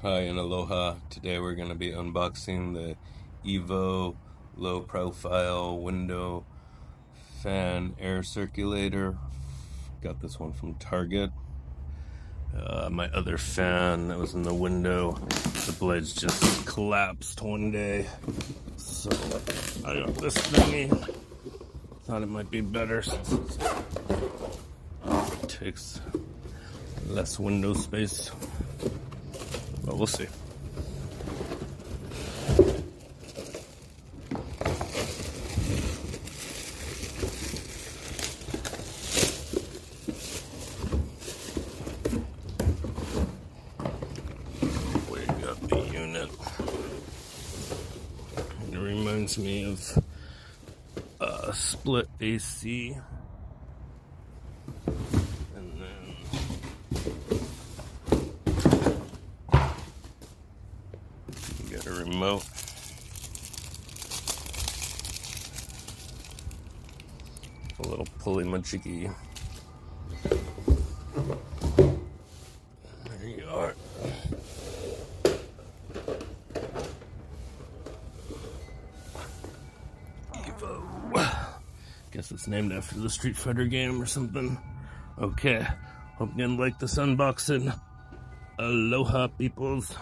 Hi and aloha. Today we're going to be unboxing the EVO low profile window fan air circulator. Got this one from Target. My other fan that was in the window, the blades just collapsed one day. So I got this thingy. Thought it might be better since it takes less window space. But we'll see. We got the unit. It reminds me of split AC. And then you got a remote. A little pulley majiggy. There you are. EVO. Guess it's named after the Street Fighter game or something. Okay. Hope you like this unboxing. Aloha, peoples.